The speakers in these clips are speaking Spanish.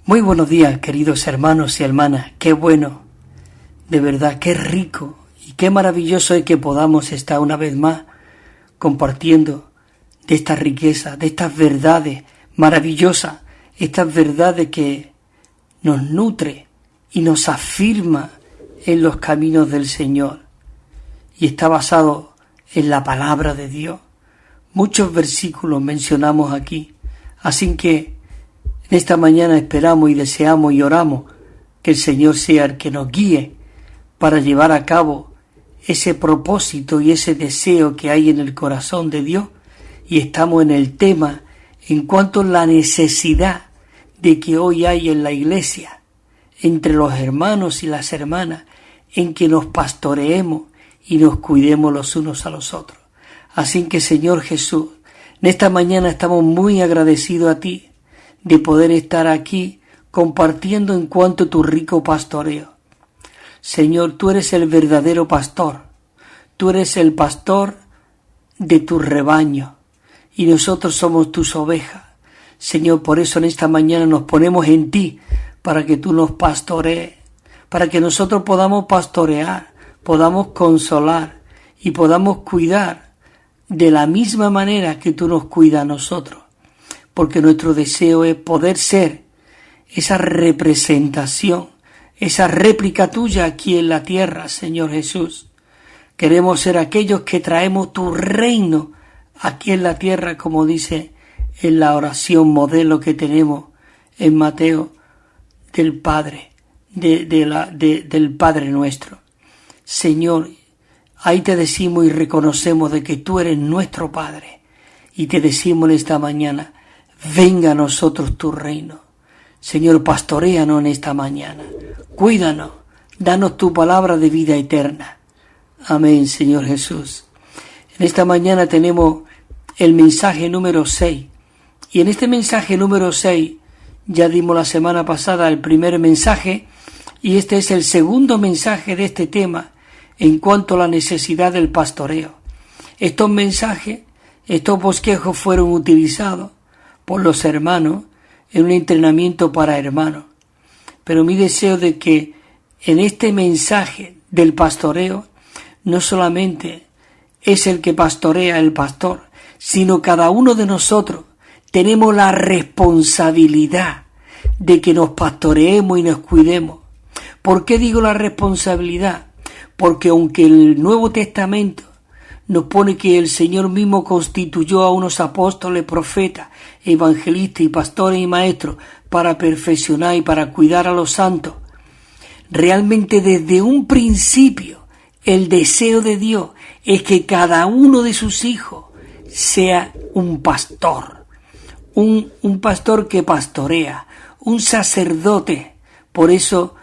Muy buenos días, queridos hermanos y hermanas. Qué bueno, de verdad, qué rico y qué maravilloso es que podamos estar una vez más compartiendo de esta riqueza, de estas verdades maravillosas, estas verdades que nos nutre y nos afirma en los caminos del Señor. Y está basado en la palabra de Dios. Muchos versículos mencionamos aquí, así que en esta mañana esperamos y deseamos y oramos que el Señor sea el que nos guíe para llevar a cabo ese propósito y ese deseo que hay en el corazón de Dios. Y estamos en el tema en cuanto a la necesidad de que hoy hay en la iglesia, entre los hermanos y las hermanas, en que nos pastoreemos y nos cuidemos los unos a los otros. Así que, Señor Jesús, en esta mañana estamos muy agradecidos a ti de poder estar aquí compartiendo en cuanto a tu rico pastoreo. Señor, tú eres el verdadero pastor, tú eres el pastor de tu rebaño y nosotros somos tus ovejas. Señor, por eso en esta mañana nos ponemos en ti para que tú nos pastorees, para que nosotros podamos pastorear, podamos consolar y podamos cuidar de la misma manera que tú nos cuidas a nosotros. Porque nuestro deseo es poder ser esa representación, esa réplica tuya aquí en la tierra, Señor Jesús. Queremos ser aquellos que traemos tu reino aquí en la tierra, como dice en la oración modelo que tenemos en Mateo del Padre, del Padre nuestro. Señor, ahí te decimos y reconocemos de que tú eres nuestro Padre y te decimos en esta mañana: venga a nosotros tu reino. Señor, pastoréanos en esta mañana. Cuídanos. Danos tu palabra de vida eterna. Amén, Señor Jesús. En esta mañana tenemos el mensaje número 6. Y en este mensaje número 6, ya dimos la semana pasada el primer mensaje, y este es el segundo mensaje de este tema en cuanto a la necesidad del pastoreo. Estos mensajes, estos bosquejos fueron utilizados por los hermanos en un entrenamiento para hermanos. Pero mi deseo de que en este mensaje del pastoreo no solamente es el que pastorea el pastor, sino cada uno de nosotros tenemos la responsabilidad de que nos pastoreemos y nos cuidemos. ¿Por qué digo la responsabilidad? Porque aunque el Nuevo Testamento nos pone que el Señor mismo constituyó a unos apóstoles, profetas, evangelistas y pastores y maestros para perfeccionar y para cuidar a los santos, realmente desde un principio el deseo de Dios es que cada uno de sus hijos sea un pastor, un pastor que pastorea, un sacerdote. Por eso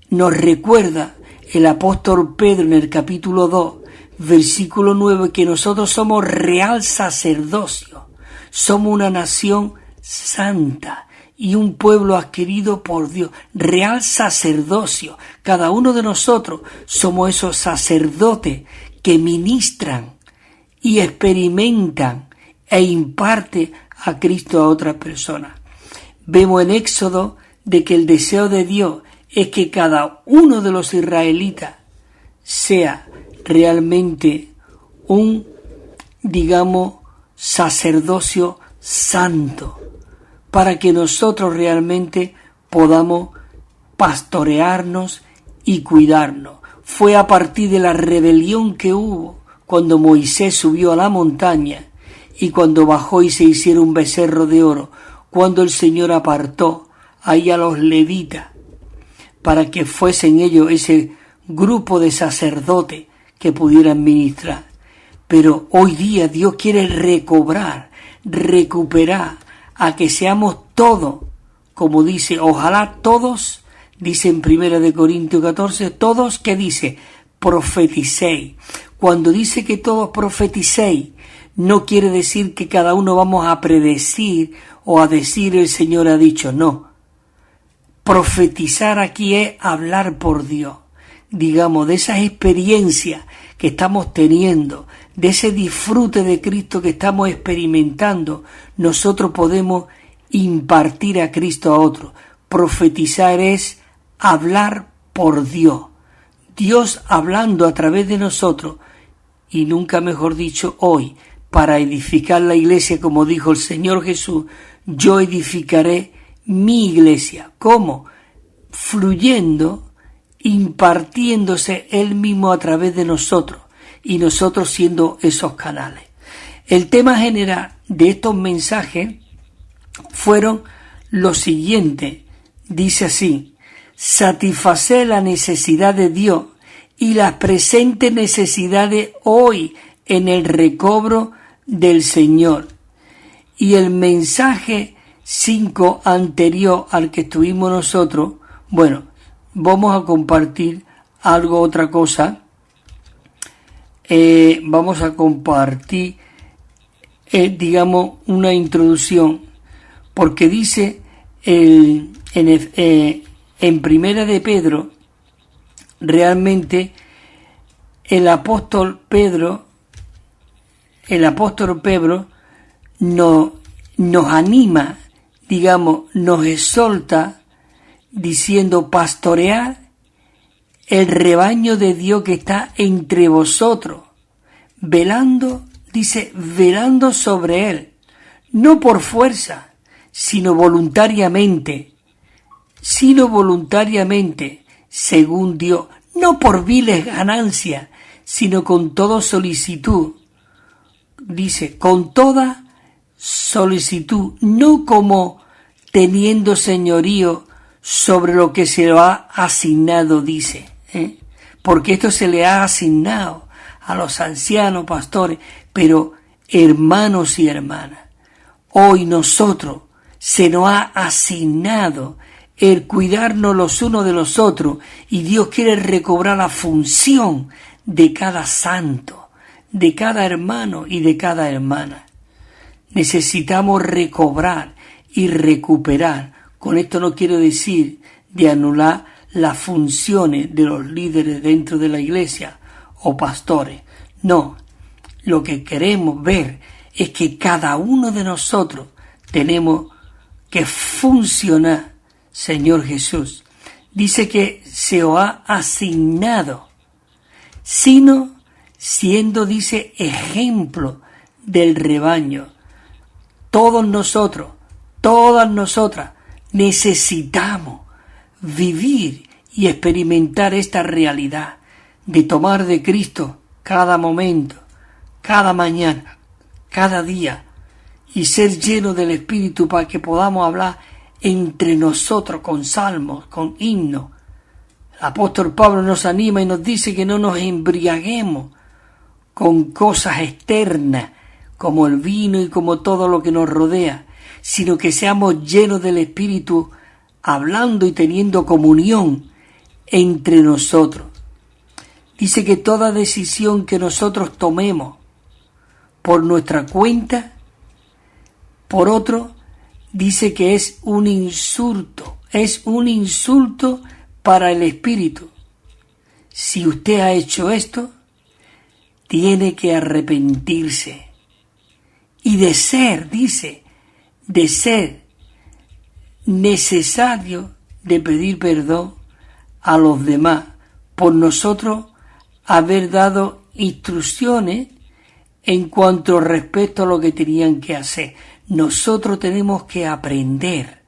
nos recuerda el apóstol Pedro en el capítulo 2, versículo 9, que nosotros somos real sacerdocio, somos una nación santa y un pueblo adquirido por Dios, real sacerdocio. Cada uno de nosotros somos esos sacerdotes que ministran y experimentan e imparten a Cristo a otras personas. Vemos en Éxodo de que el deseo de Dios es que cada uno de los israelitas sea realmente un, sacerdocio santo, para que nosotros realmente podamos pastorearnos y cuidarnos. Fue a partir de la rebelión que hubo cuando Moisés subió a la montaña y cuando bajó y se hicieron un becerro de oro, cuando el Señor apartó ahí a los levitas para que fuesen ellos ese grupo de sacerdotes que pudieran ministrar. Pero hoy día Dios quiere recuperar a que seamos todos, como dice, ojalá todos, dice en 1 Corintios 14, todos, que dice, profeticéis. Cuando dice que todos profeticéis, no quiere decir que cada uno vamos a predecir o a decir el Señor ha dicho, no. Profetizar aquí es hablar por Dios, de esas experiencias que estamos teniendo, de ese disfrute de Cristo que estamos experimentando, nosotros podemos impartir a Cristo a otros. profetizar es hablar por Dios. Dios hablando a través de nosotros, y nunca mejor dicho hoy, para edificar la iglesia, como dijo el Señor Jesús, yo edificaré mi iglesia. ¿Cómo? Fluyendo, impartiéndose Él mismo a través de nosotros, y nosotros siendo esos canales. El tema general de estos mensajes fueron los siguientes. Dice así: satisfacer la necesidad de Dios y las presentes necesidades hoy en el recobro del Señor. Y el mensaje 5 anterior al que estuvimos nosotros, bueno, vamos a compartir otra cosa. Vamos a compartir, digamos, una introducción, porque dice en Primera de Pedro, realmente el apóstol Pedro nos anima, digamos, nos exhorta diciendo: pastoread el rebaño de Dios que está entre vosotros, velando sobre él, no por fuerza, sino voluntariamente, según Dios, no por viles ganancias, sino con toda solicitud. Dice, con toda solicitud, no como teniendo señorío sobre lo que se lo ha asignado, dice, porque esto se le ha asignado a los ancianos, pastores, pero hermanos y hermanas, hoy nosotros se nos ha asignado el cuidarnos los unos de los otros, y Dios quiere recobrar la función de cada santo, de cada hermano y de cada hermana. Necesitamos recobrar y recuperar. Con esto no quiero decir de anular las funciones de los líderes dentro de la iglesia o pastores. No, lo que queremos ver es que cada uno de nosotros tenemos que funcionar. Señor Jesús dice que se os ha asignado, sino siendo, dice, ejemplo del rebaño. Todos nosotros, todas nosotras, necesitamos vivir y experimentar esta realidad de tomar de Cristo cada momento, cada mañana, cada día, y ser llenos del Espíritu para que podamos hablar entre nosotros con salmos, con himnos. El apóstol Pablo nos anima y nos dice que no nos embriaguemos con cosas externas como el vino y como todo lo que nos rodea, sino que seamos llenos del Espíritu, hablando y teniendo comunión entre nosotros. Dice que toda decisión que nosotros tomemos por nuestra cuenta, por otro, dice que es un insulto para el Espíritu. Si usted ha hecho esto, tiene que arrepentirse. Y de ser necesario de pedir perdón a los demás por nosotros haber dado instrucciones en cuanto respecto a lo que tenían que hacer. Nosotros tenemos que aprender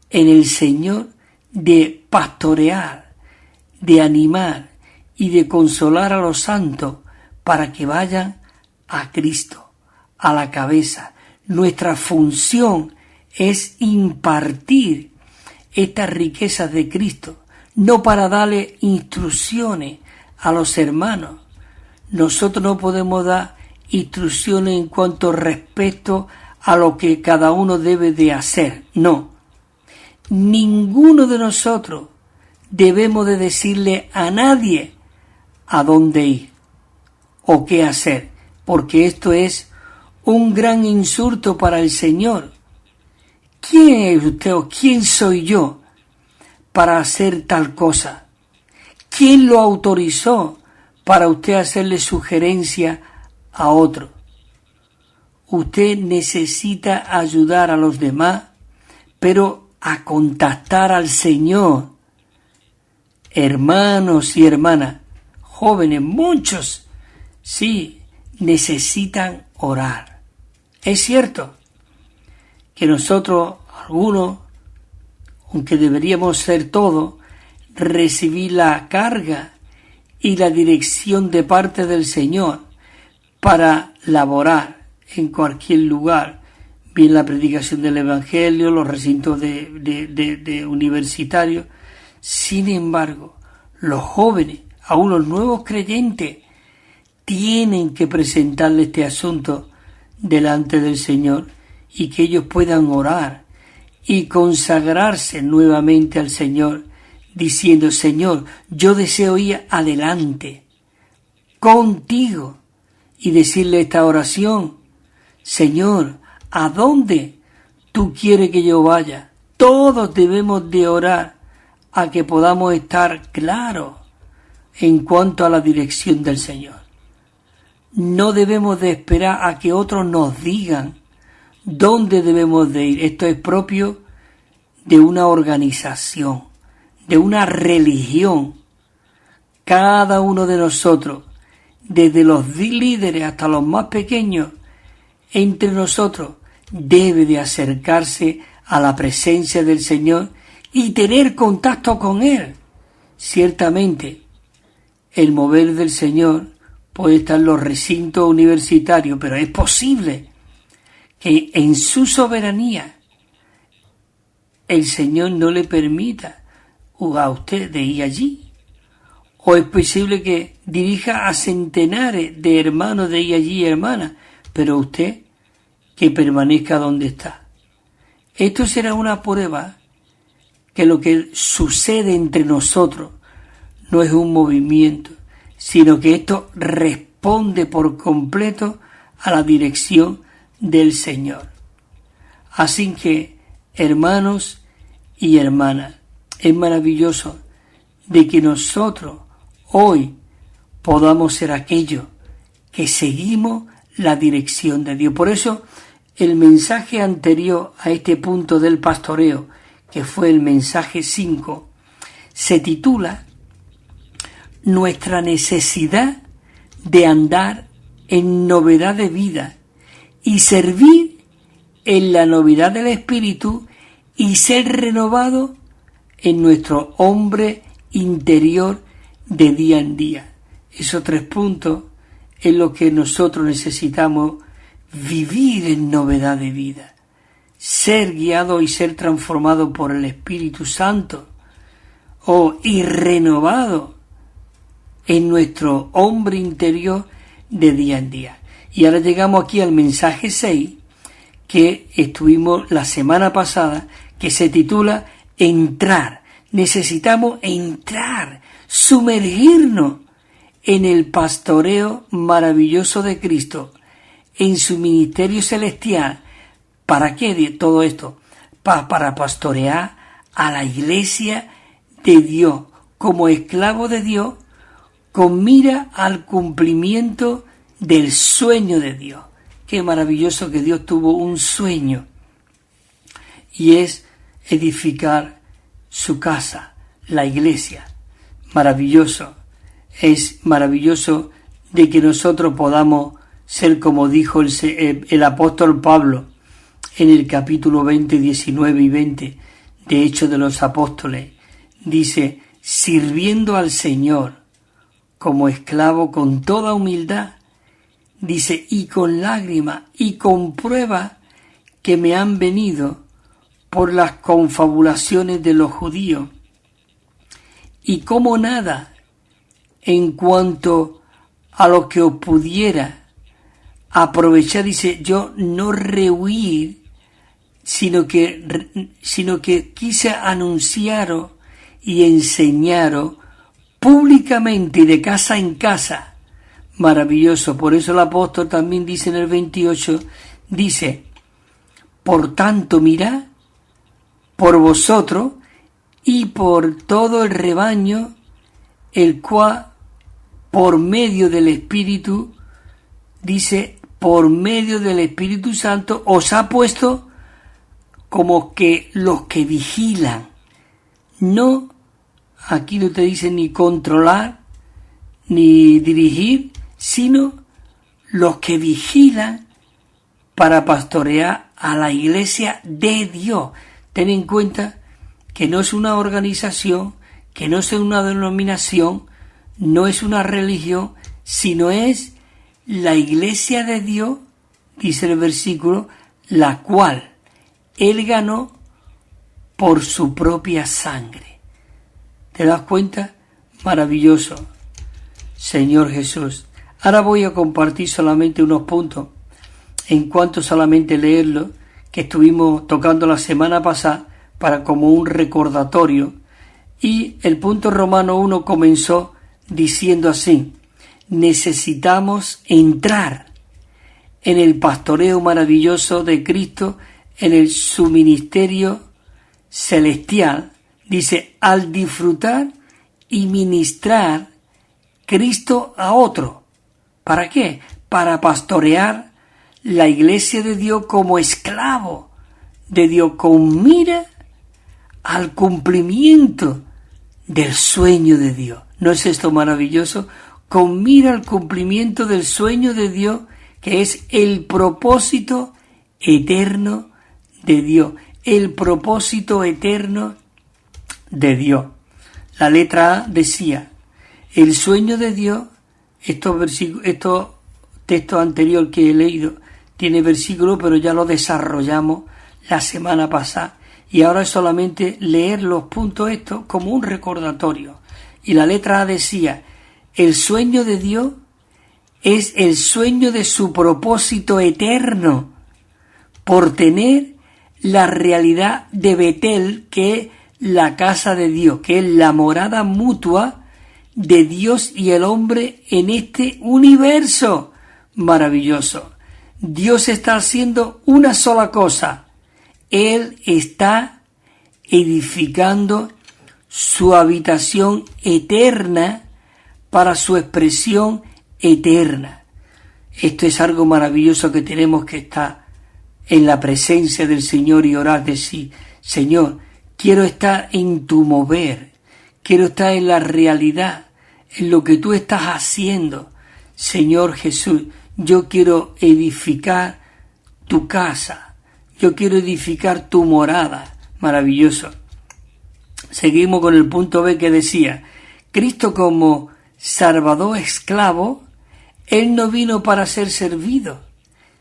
en el Señor de pastorear, de animar y de consolar a los santos para que vayan a Cristo, a la cabeza. Nuestra función es impartir estas riquezas de Cristo, no para darle instrucciones a los hermanos. Nosotros no podemos dar instrucciones en cuanto respecto a lo que cada uno debe de hacer. No. Ninguno de nosotros debemos de decirle a nadie a dónde ir o qué hacer, porque esto es un gran insulto para el Señor. ¿Quién es usted o quién soy yo para hacer tal cosa? ¿Quién lo autorizó para usted hacerle sugerencia a otro? Usted necesita ayudar a los demás, pero a contactar al Señor. Hermanos y hermanas, jóvenes, muchos, sí, necesitan orar. Es cierto que nosotros, algunos, aunque deberíamos ser todos, recibir la carga y la dirección de parte del Señor para laborar en cualquier lugar, bien la predicación del Evangelio, los recintos de universitarios. Sin embargo, los jóvenes, aún los nuevos creyentes, tienen que presentarle este asunto delante del Señor y que ellos puedan orar y consagrarse nuevamente al Señor, diciendo: Señor, yo deseo ir adelante contigo, y decirle esta oración: Señor, ¿a dónde tú quieres que yo vaya? Todos debemos de orar a que podamos estar claros en cuanto a la dirección del Señor. No debemos de esperar a que otros nos digan dónde debemos de ir. Esto es propio de una organización, de una religión. Cada uno de nosotros, desde los líderes hasta los más pequeños, entre nosotros, debe de acercarse a la presencia del Señor y tener contacto con Él. Ciertamente, el mover del Señor puede estar en los recintos universitarios, pero es posible que en su soberanía el Señor no le permita a usted de ir allí. O es posible que dirija a centenares de hermanos de ir allí, hermanas, pero usted que permanezca donde está. Esto será una prueba que lo que sucede entre nosotros no es un movimiento, sino que esto responde por completo a la dirección del Señor. Así que, hermanos y hermanas, es maravilloso de que nosotros hoy podamos ser aquellos que seguimos la dirección de Dios. Por eso, el mensaje anterior a este punto del pastoreo, que fue el mensaje 5, se titula Nuestra necesidad de andar en novedad de vida y servir en la novedad del Espíritu y ser renovado en nuestro hombre interior de día en día. Esos 3 puntos es lo que nosotros necesitamos vivir en novedad de vida, ser guiado y ser transformado por el Espíritu Santo, y renovado en nuestro hombre interior de día en día. Y ahora llegamos aquí al mensaje 6, que estuvimos la semana pasada, que se titula Entrar. Necesitamos entrar, sumergirnos en el pastoreo maravilloso de Cristo, en su ministerio celestial. ¿Para qué todo esto? Para pastorear a la iglesia de Dios, como esclavo de Dios, con mira al cumplimiento del sueño de Dios. Qué maravilloso que Dios tuvo un sueño, y es edificar su casa, la iglesia. Maravilloso, es maravilloso de que nosotros podamos ser como dijo el apóstol Pablo en el capítulo 20, 19 y 20 de Hechos de los Apóstoles. Dice: sirviendo al Señor como esclavo con toda humildad, dice, y con lágrimas y con pruebas que me han venido por las confabulaciones de los judíos, y como nada en cuanto a lo que os pudiera aprovechar, dice, yo no rehuir, sino que quise anunciaros y enseñaros públicamente y de casa en casa. Maravilloso. Por eso el apóstol también dice en el 28, dice: por tanto, mirad por vosotros y por todo el rebaño, el cual por medio del Espíritu, dice, por medio del Espíritu Santo os ha puesto como que los que vigilan. No, aquí no te dice ni controlar, ni dirigir, sino los que vigilan para pastorear a la iglesia de Dios. Ten en cuenta que no es una organización, que no es una denominación, no es una religión, sino es la iglesia de Dios, dice el versículo, la cual Él ganó por su propia sangre. ¿Te das cuenta? Maravilloso, Señor Jesús. Ahora voy a compartir solamente unos puntos, en cuanto solamente leerlo, que estuvimos tocando la semana pasada, para como un recordatorio. Y el punto Romano 1 comenzó diciendo así: necesitamos entrar en el pastoreo maravilloso de Cristo, en su ministerio celestial. Dice, al disfrutar y ministrar Cristo a otro. ¿Para qué? Para pastorear la iglesia de Dios como esclavo de Dios, con mira al cumplimiento del sueño de Dios. ¿No es esto maravilloso? Con mira al cumplimiento del sueño de Dios, que es el propósito eterno de Dios. El propósito eterno de Dios. La letra A decía, el sueño de Dios, estos textos anteriores que he leído, tiene versículos, pero ya lo desarrollamos la semana pasada. Y ahora es solamente leer los puntos estos como un recordatorio. Y la letra A decía, el sueño de Dios es el sueño de su propósito eterno, por tener la realidad de Betel, que es la casa de Dios, que es la morada mutua de Dios y el hombre en este universo maravilloso. Dios está haciendo una sola cosa. Él está edificando su habitación eterna para su expresión eterna. Esto es algo maravilloso, que tenemos que estar en la presencia del Señor y orar, decir, Señor, quiero estar en tu mover, quiero estar en la realidad, en lo que tú estás haciendo. Señor Jesús, yo quiero edificar tu casa, yo quiero edificar tu morada. Maravilloso. Seguimos con el punto B, que decía, Cristo como Salvador esclavo, Él no vino para ser servido,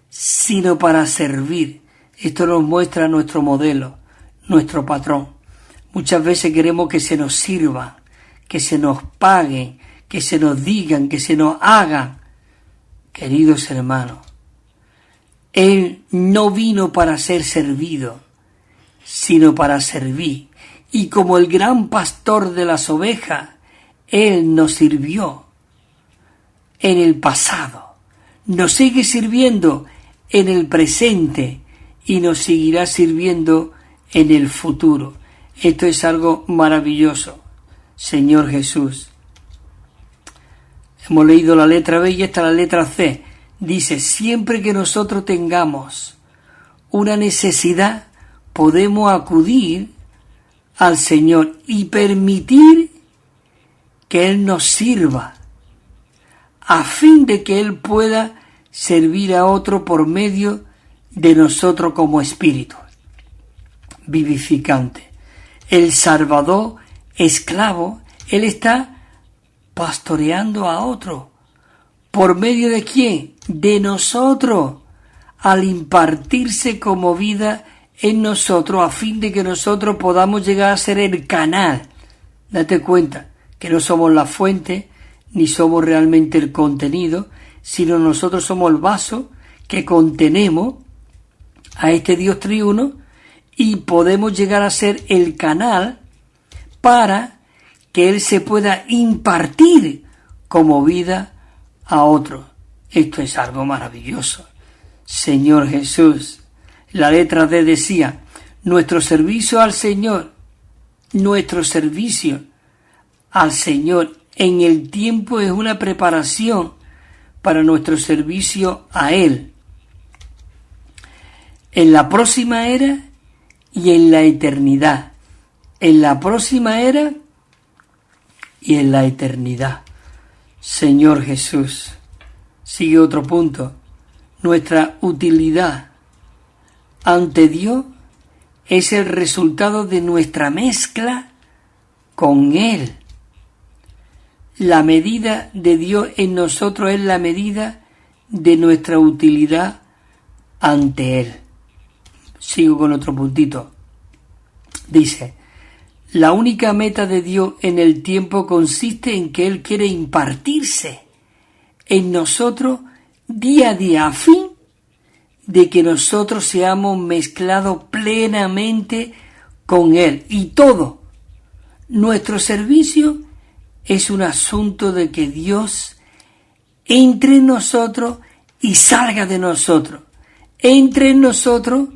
sino para servir. Esto nos muestra nuestro modelo, nuestro patrón. Muchas veces queremos que se nos sirva, que se nos paguen, que se nos digan, que se nos hagan. Queridos hermanos, Él no vino para ser servido, sino para servir. Y como el gran pastor de las ovejas, Él nos sirvió en el pasado, nos sigue sirviendo en el presente y nos seguirá sirviendo en el futuro. Esto es algo maravilloso, Señor Jesús. Hemos leído la letra B y esta la letra C. Dice, siempre que nosotros tengamos una necesidad, podemos acudir al Señor y permitir que Él nos sirva, a fin de que Él pueda servir a otro por medio de nosotros como espíritu vivificante. El Salvador esclavo, Él está pastoreando a otro. ¿Por medio de quién? De nosotros, al impartirse como vida en nosotros, a fin de que nosotros podamos llegar a ser el canal. Date cuenta que no somos la fuente, ni somos realmente el contenido, sino nosotros somos el vaso que contenemos a este Dios triuno, y podemos llegar a ser el canal para que Él se pueda impartir como vida a otro. Esto es algo maravilloso. Señor Jesús. La letra D decía, nuestro servicio al Señor en el tiempo es una preparación para nuestro servicio a Él. En la próxima era y en la eternidad, en la próxima era y en la eternidad. Señor Jesús, sigue otro punto. Nuestra utilidad ante Dios es el resultado de nuestra mezcla con Él. La medida de Dios en nosotros es la medida de nuestra utilidad ante Él. Sigo con otro puntito. Dice, la única meta de Dios en el tiempo consiste en que Él quiere impartirse en nosotros día a día a fin de que nosotros seamos mezclados plenamente con Él. Y todo nuestro servicio es un asunto de que Dios entre en nosotros y salga de nosotros. Entre en nosotros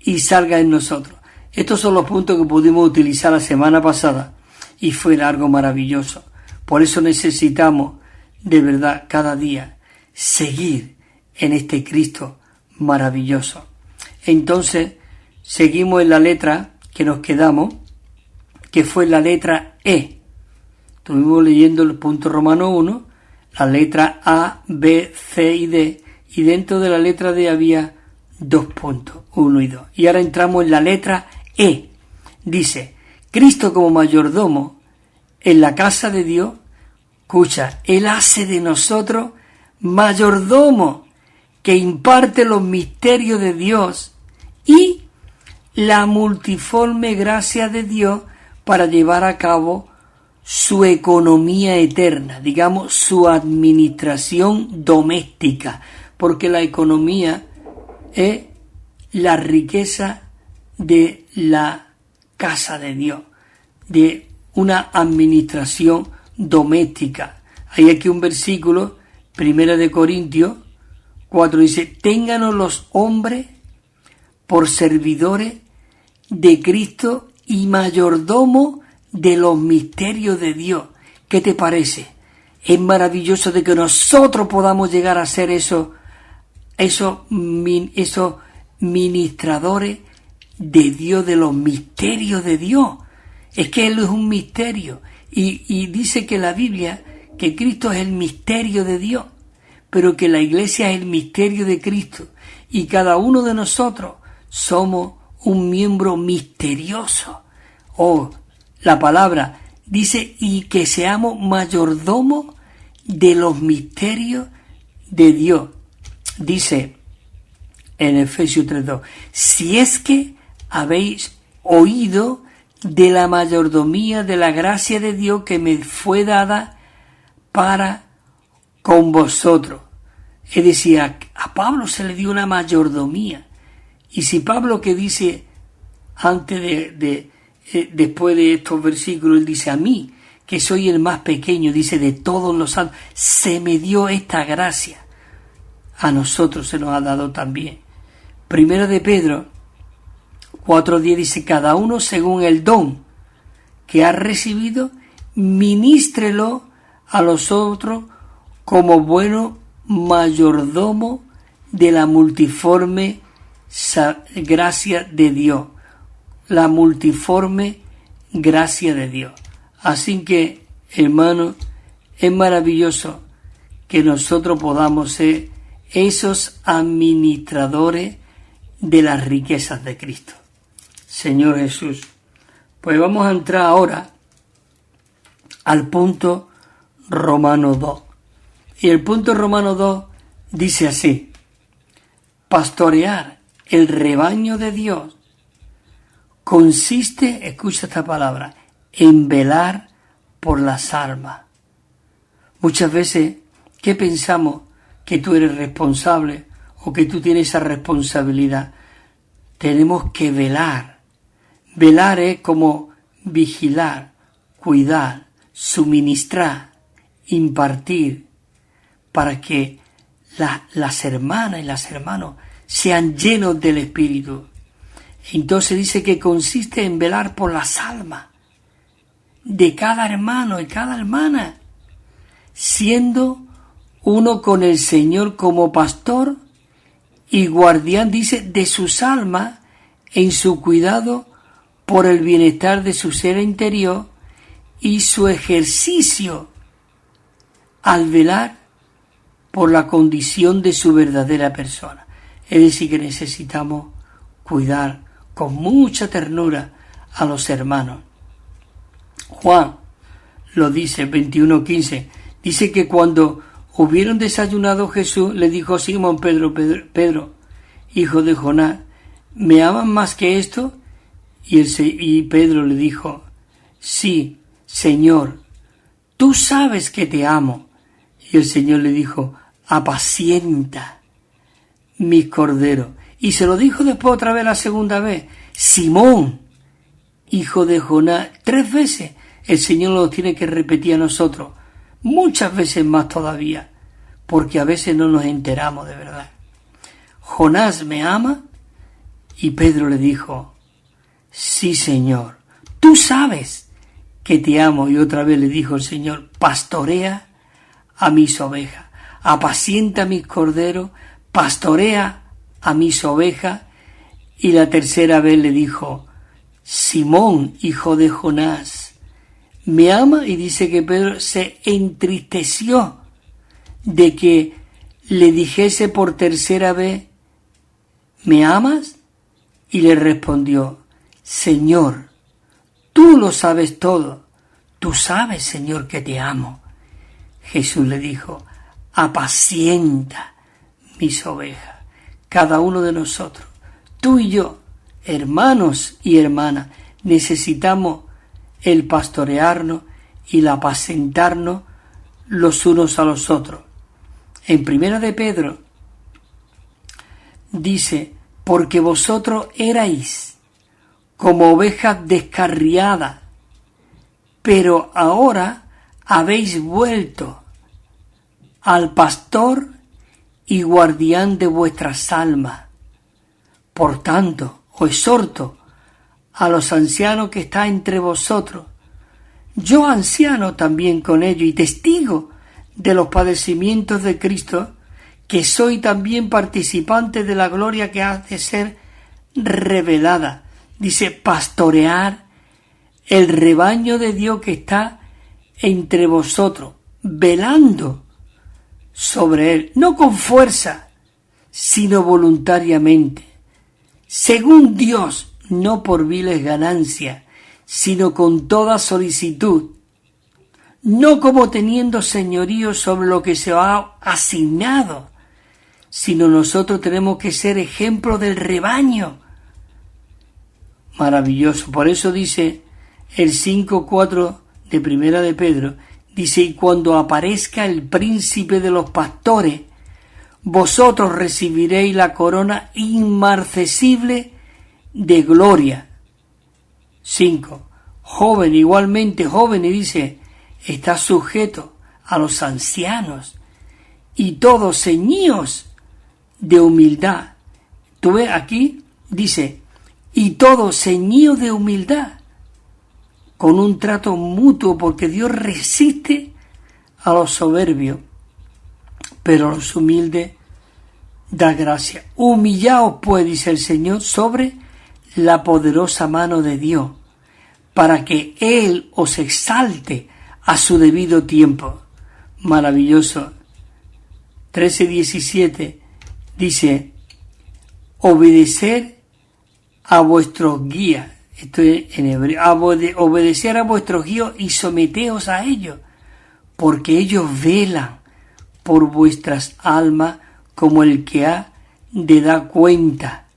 y salga en nosotros. Estos son los puntos que pudimos utilizar la semana pasada y fue algo maravilloso. Por eso necesitamos de verdad cada día seguir en este Cristo maravilloso. Entonces seguimos en la letra que nos quedamos, que fue la letra E. Estuvimos leyendo el punto Romano 1, la letra A, B, C y D, y dentro de la letra D había 2 puntos, 1 y 2. Y ahora entramos en la letra E. Dice, Cristo como mayordomo en la casa de Dios, escucha, Él hace de nosotros mayordomo que imparte los misterios de Dios y la multiforme gracia de Dios para llevar a cabo su economía eterna, digamos, su administración doméstica, porque la economía es la riqueza de la casa de Dios, de una administración doméstica. Hay aquí un versículo, 1 Corintios 4, dice, ténganos los hombres por servidores de Cristo y mayordomo de los misterios de Dios. ¿Qué te parece? Es maravilloso de que nosotros podamos llegar a ser esos ministradores de Dios, de los misterios de Dios. Es que Él es un misterio. Y dice que la Biblia, que Cristo es el misterio de Dios, pero que la iglesia es el misterio de Cristo. Y cada uno de nosotros somos un miembro misterioso. La palabra dice, y que seamos mayordomos de los misterios de Dios. Dice en Efesios 3:2, si es que habéis oído de la mayordomía de la gracia de Dios que me fue dada para con vosotros. Es decir, a Pablo se le dio una mayordomía. Y si Pablo, que dice antes después de estos versículos, él dice, a mí, que soy el más pequeño, dice, de todos los santos, se me dio esta gracia. A nosotros se nos ha dado también. Primero de Pedro 4:10 dice, cada uno según el don que ha recibido, ministrelo a los otros como bueno mayordomo de la multiforme gracia de Dios. La multiforme gracia de Dios. Así que, hermanos, es maravilloso que nosotros podamos ser esos administradores de las riquezas de Cristo. Señor Jesús, pues vamos a entrar ahora al punto Romano 2. Y el punto Romano 2 dice así, pastorear el rebaño de Dios consiste, escucha esta palabra, en velar por las almas. Muchas veces, ¿qué pensamos? Que tú eres responsable o que tú tienes esa responsabilidad. Tenemos que velar. Velar es como vigilar, cuidar, suministrar, impartir, para que las hermanas y los hermanos sean llenos del Espíritu. Entonces dice que consiste en velar por las almas de cada hermano y cada hermana, siendo uno con el Señor como pastor y guardián, dice, de sus almas en su cuidado por el bienestar de su ser interior y su ejercicio al velar por la condición de su verdadera persona. Es decir, que necesitamos cuidar con mucha ternura a los hermanos. Juan lo dice, 21:15, dice que cuando hubieron desayunado, Jesús le dijo a Simón Pedro, hijo de Jonás, ¿me aman más que esto? Y Pedro le dijo, sí, Señor, tú sabes que te amo. Y el Señor le dijo, apacienta mis corderos. Y se lo dijo después otra vez, la segunda vez, Simón, hijo de Jonás. 3 veces el Señor nos tiene que repetir a nosotros, muchas veces más todavía, porque a veces no nos enteramos de verdad. Jonás, ¿me ama? Y Pedro le dijo, sí, Señor, tú sabes que te amo. Y otra vez le dijo el Señor, pastorea a mis ovejas, apacienta a mis corderos, pastorea a mis ovejas. Y la tercera vez le dijo, Simón, hijo de Jonás, ¿me ama? Y dice que Pedro se entristeció de que le dijese por tercera vez, ¿me amas? Y le respondió, Señor, tú lo sabes todo, tú sabes, Señor, que te amo. Jesús le dijo, apacienta mis ovejas. Cada uno de nosotros, tú y yo, hermanos y hermanas, necesitamos el pastorearnos y el apacentarnos los unos a los otros. En Primera de Pedro dice, porque vosotros erais como ovejas descarriadas, pero ahora habéis vuelto al pastor y guardián de vuestras almas. Por tanto, os exhorto a los ancianos que está entre vosotros, yo anciano también con ellos y testigo de los padecimientos de Cristo, que soy también participante de la gloria que ha de ser revelada. Dice, pastorear el rebaño de Dios que está entre vosotros, velando sobre él, no con fuerza, sino voluntariamente, según Dios, no por viles ganancias, sino con toda solicitud, no como teniendo señorío sobre lo que se ha asignado, sino nosotros tenemos que ser ejemplo del rebaño. Maravilloso. Por eso dice el 5:4 de Primera de Pedro, dice, y cuando aparezca el príncipe de los pastores, vosotros recibiréis la corona inmarcesible de gloria. 5. Joven, igualmente joven, y dice, está sujeto a los ancianos, y todos ceñíos de humildad. Tú ves aquí, dice, y todos ceñidos de humildad, con un trato mutuo, porque Dios resiste a los soberbios, pero a los humildes da gracia. Humillaos pues, dice el Señor, sobre la poderosa mano de Dios, para que Él os exalte a su debido tiempo. Maravilloso. 13:17 dice, obedecer a vuestros guías. Esto es en hebreo. Obedecer a vuestros guías y someteos a ellos, porque ellos velan por vuestras almas como el que ha de dar cuenta,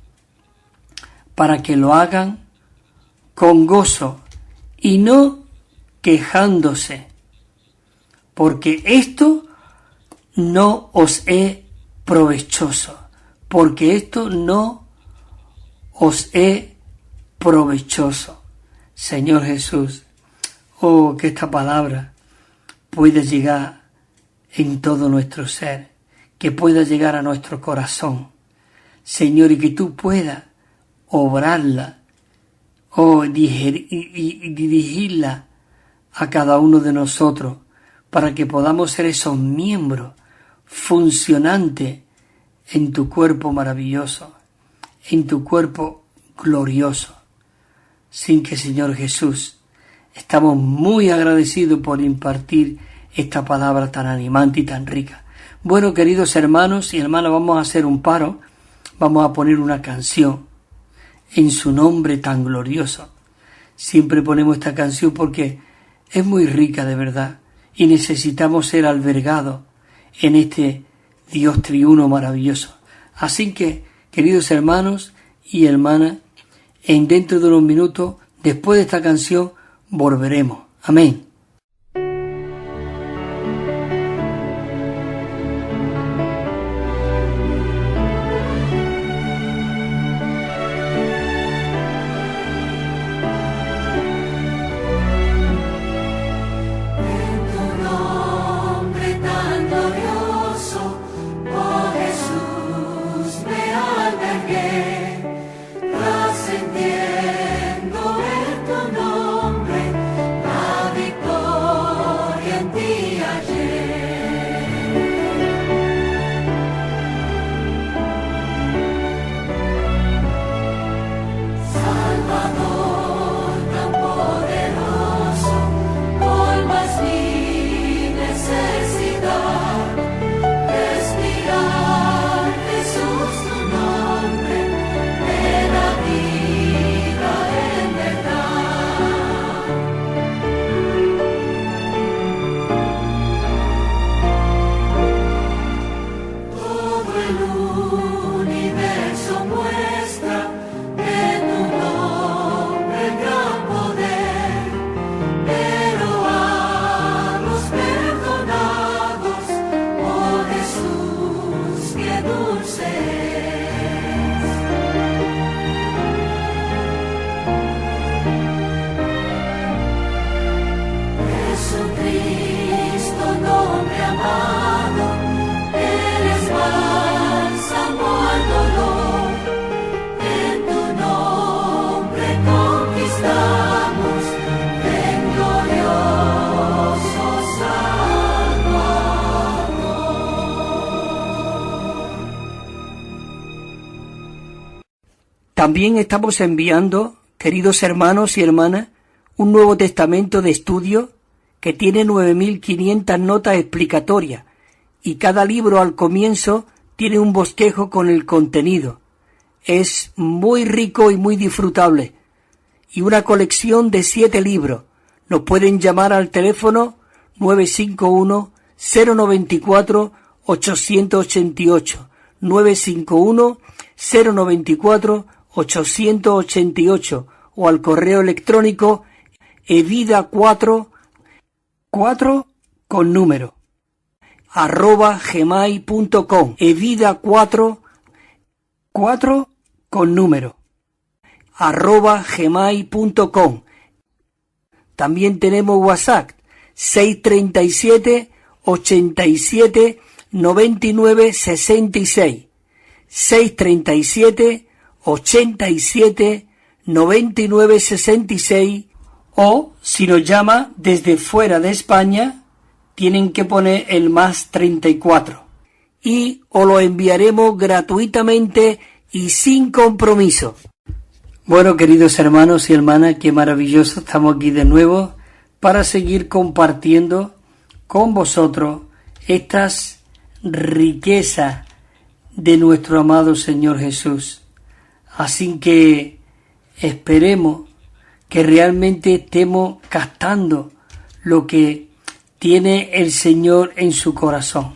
para que lo hagan con gozo y no quejándose, porque esto no os es provechoso, porque esto no os es provechoso. Señor Jesús, oh, que esta palabra pueda llegar en todo nuestro ser, que pueda llegar a nuestro corazón, Señor, y que tú puedas obrarla, oh, y dirigirla a cada uno de nosotros, para que podamos ser esos miembros funcionantes en tu cuerpo maravilloso, en tu cuerpo glorioso. Sin que, Señor Jesús, estamos muy agradecidos por impartir esta palabra tan animante y tan rica. Bueno, queridos hermanos y hermanas, vamos a hacer un paro. Vamos a poner una canción en su nombre tan glorioso. Siempre ponemos esta canción porque es muy rica de verdad y necesitamos ser albergados en este Dios triuno maravilloso. Así que, queridos hermanos y hermanas, dentro de unos minutos, después de esta canción, volveremos. Amén. También estamos enviando, queridos hermanos y hermanas, un Nuevo Testamento de estudio que tiene 9.500 notas explicatorias y cada libro al comienzo tiene un bosquejo con el contenido. Es muy rico y muy disfrutable. Y una colección de 7 libros. Nos pueden llamar al teléfono 951-094-888. 951-094-888 o al correo electrónico evida4 con número @gmail.com. evida4 con número @gmail.com. También tenemos WhatsApp 637 87 99 66 637 87 99 66, o si nos llama desde fuera de España tienen que poner el +34 y os lo enviaremos gratuitamente y sin compromiso. Bueno, queridos hermanos y hermanas, qué maravilloso, estamos aquí de nuevo para seguir compartiendo con vosotros estas riquezas de nuestro amado Señor Jesús. Así que esperemos que realmente estemos captando lo que tiene el Señor en su corazón.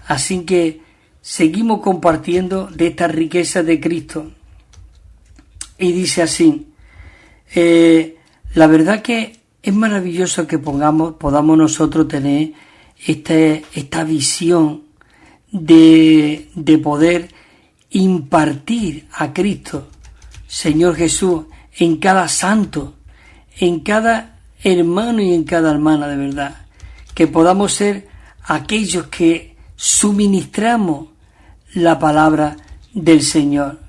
Así que seguimos compartiendo de esta riqueza de Cristo. Y dice así, la verdad que es maravilloso que podamos nosotros tener esta visión de poder impartir a Cristo, Señor Jesús, en cada santo, en cada hermano y en cada hermana, de verdad, que podamos ser aquellos que suministramos la palabra del Señor.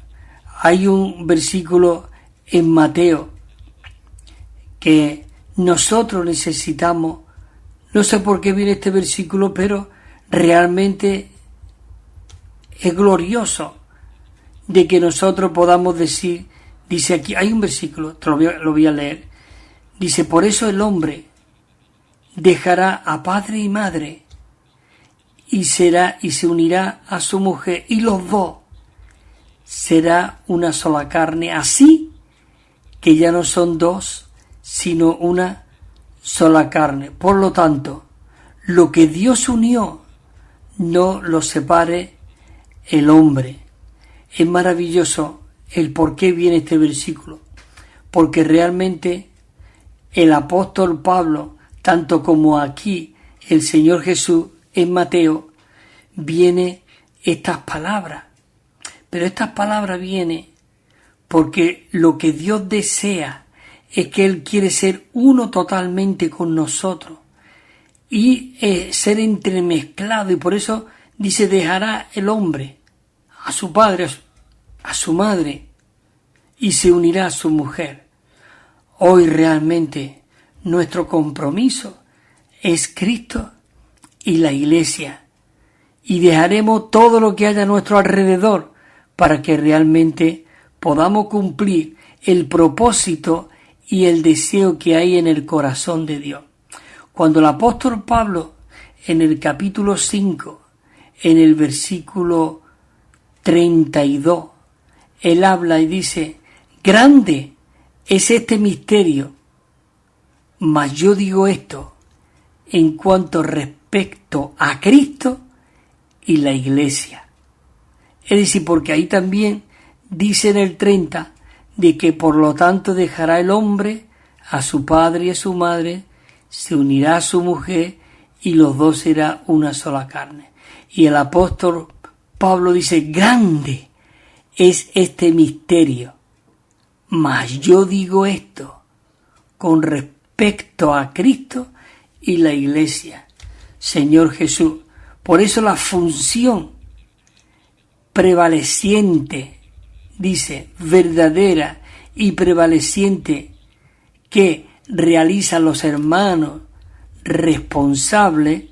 Hay un versículo en Mateo que nosotros necesitamos, no sé por qué viene este versículo, pero realmente es glorioso de que nosotros podamos decir Dice aquí, hay un versículo, lo voy a leer. Dice, por eso el hombre dejará a padre y madre y se unirá a su mujer, y los dos será una sola carne, así que ya no son dos, sino una sola carne. Por lo tanto, lo que Dios unió, no lo separe el hombre. Es maravilloso el por qué viene este versículo, porque realmente el apóstol Pablo, tanto como aquí el Señor Jesús en Mateo, viene estas palabras. Pero estas palabras vienen porque lo que Dios desea es que Él quiere ser uno totalmente con nosotros y ser entremezclado, y por eso dice, dejará el hombre a su padre, a su madre, y se unirá a su mujer. Hoy realmente nuestro compromiso es Cristo y la Iglesia, y dejaremos todo lo que haya a nuestro alrededor para que realmente podamos cumplir el propósito y el deseo que hay en el corazón de Dios. Cuando el apóstol Pablo, en el capítulo 5, en el versículo 32, él habla y dice, grande es este misterio, mas yo digo esto en cuanto respecto a Cristo y la Iglesia. Es decir, porque ahí también dice en el 30 de que por lo tanto dejará el hombre a su padre y a su madre, se unirá a su mujer y los dos será una sola carne. Y el apóstol Pablo dice, grande es este misterio, mas yo digo esto con respecto a Cristo y la Iglesia, Señor Jesús. Por eso la función prevaleciente, dice, verdadera y prevaleciente que realizan los hermanos responsables,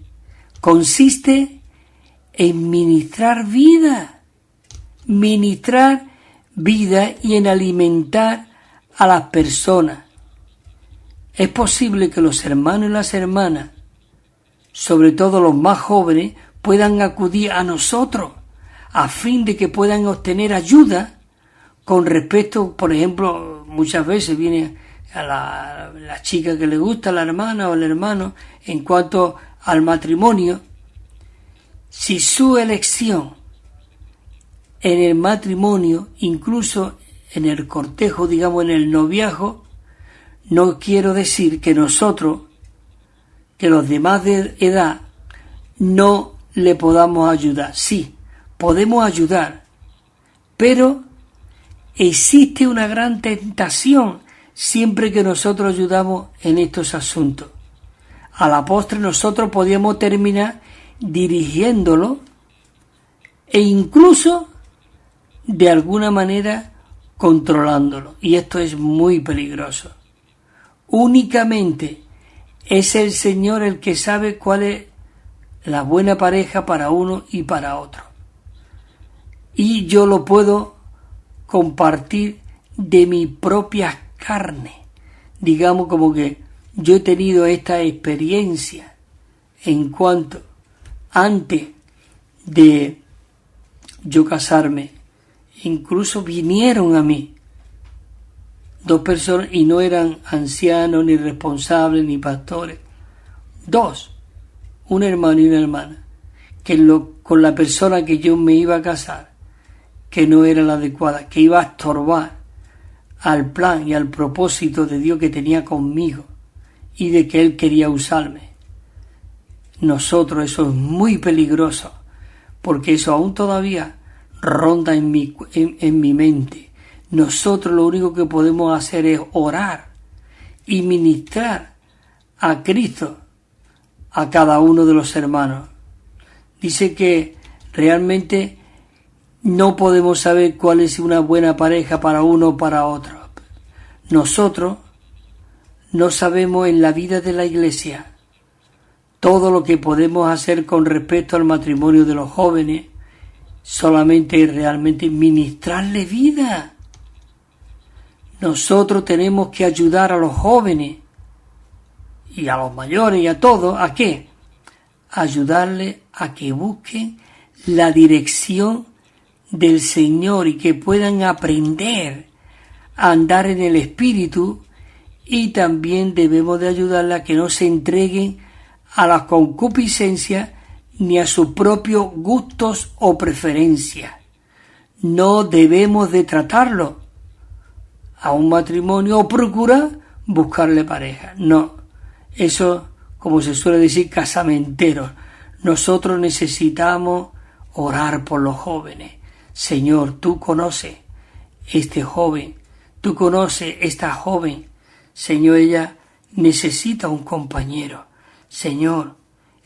consiste en ministrar vida y en alimentar a las personas. Es posible que los hermanos y las hermanas, sobre todo los más jóvenes, puedan acudir a nosotros a fin de que puedan obtener ayuda con respecto, por ejemplo, muchas veces viene a la chica que le gusta, a la hermana o el hermano, en cuanto al matrimonio. Si su elección en el matrimonio, incluso en el cortejo, digamos en el noviazgo, no quiero decir que nosotros, que los demás de edad, no le podamos ayudar. Sí, podemos ayudar, pero existe una gran tentación siempre que nosotros ayudamos en estos asuntos. A la postre nosotros podíamos terminar dirigiéndolo e incluso de alguna manera controlándolo, y esto es muy peligroso. Únicamente es el Señor el que sabe cuál es la buena pareja para uno y para otro, y yo lo puedo compartir de mi propia carne, digamos, como que yo he tenido esta experiencia en cuanto antes de yo casarme, incluso vinieron a mí 2 personas y no eran ancianos, ni responsables, ni pastores, 2, un hermano y una hermana, que con la persona que yo me iba a casar, que no era la adecuada, que iba a estorbar al plan y al propósito de Dios que tenía conmigo y de que Él quería usarme. Nosotros, eso es muy peligroso, porque eso aún todavía ronda en mi mente. Nosotros lo único que podemos hacer es orar y ministrar a Cristo a cada uno de los hermanos. Dice que realmente no podemos saber cuál es una buena pareja para uno o para otro. Nosotros no sabemos en la vida de la Iglesia todo lo que podemos hacer con respecto al matrimonio de los jóvenes, solamente realmente ministrarle vida. Nosotros tenemos que ayudar a los jóvenes y a los mayores y a todos, ¿a qué? Ayudarles a que busquen la dirección del Señor y que puedan aprender a andar en el Espíritu, y también debemos de ayudarles a que no se entreguen a la concupiscencia ni a sus propios gustos o preferencias. No debemos de tratarlo a un matrimonio o procurar buscarle pareja. No, eso, como se suele decir, casamenteros. Nosotros necesitamos orar por los jóvenes. Señor, tú conoces este joven, tú conoces esta joven. Señor, ella necesita un compañero. Señor,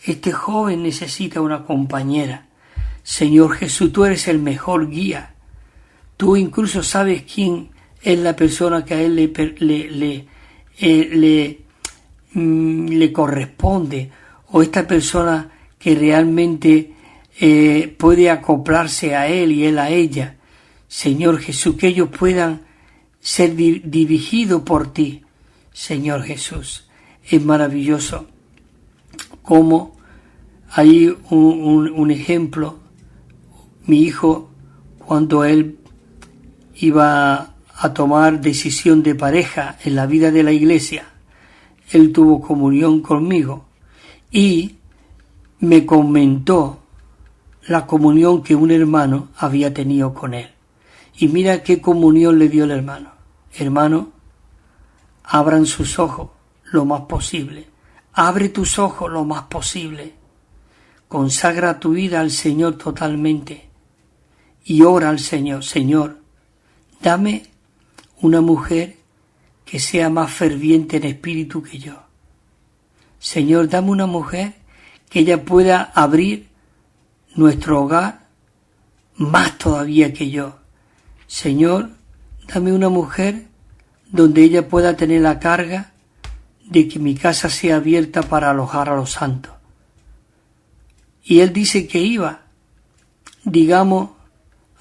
este joven necesita una compañera. Señor Jesús, tú eres el mejor guía. Tú incluso sabes quién es la persona que a él le corresponde, o esta persona que realmente puede acoplarse a él y él a ella. Señor Jesús, que ellos puedan ser dirigidos por ti. Señor Jesús, es maravilloso como hay un ejemplo. Mi hijo, cuando él iba a tomar decisión de pareja en la vida de la iglesia, él tuvo comunión conmigo y me comentó la comunión que un hermano había tenido con él. Y mira qué comunión le dio el hermano. Hermano, abran sus ojos lo más posible. Abre tus ojos lo más posible. Consagra tu vida al Señor totalmente. Y ora al Señor. Señor, dame una mujer que sea más ferviente en espíritu que yo. Señor, dame una mujer que ella pueda abrir nuestro hogar más todavía que yo. Señor, dame una mujer donde ella pueda tener la carga de que mi casa sea abierta para alojar a los santos. Y él dice que iba, digamos,